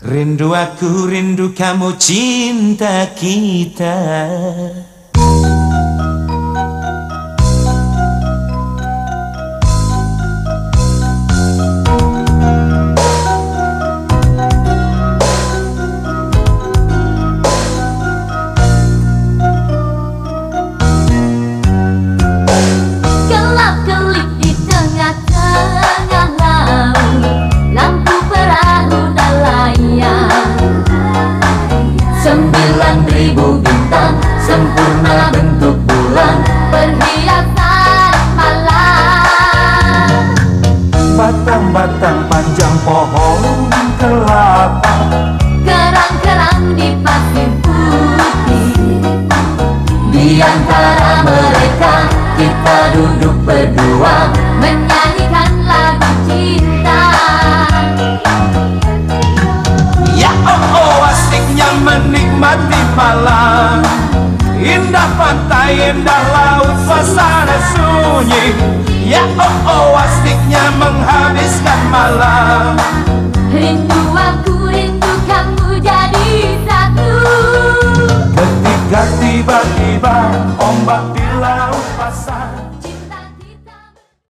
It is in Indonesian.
Rindu aku, rindu kamu, cinta kita. Gelap-gelip di tengah-tengah laut, lampu perahu nelayan. 9.000 bintang sempurna bentuk bulan, perhiasan malam. Batang-batang panjang pohon kelapa, Kerang-kerang di pasir putih. Di antara mereka kita duduk berdua, menyanyikan lagu cinta. ya oh asiknya menikmati malam. Indah pantai, indah laut, suasana sunyi. Ya oh asiknya menghabiskan malam. Rindu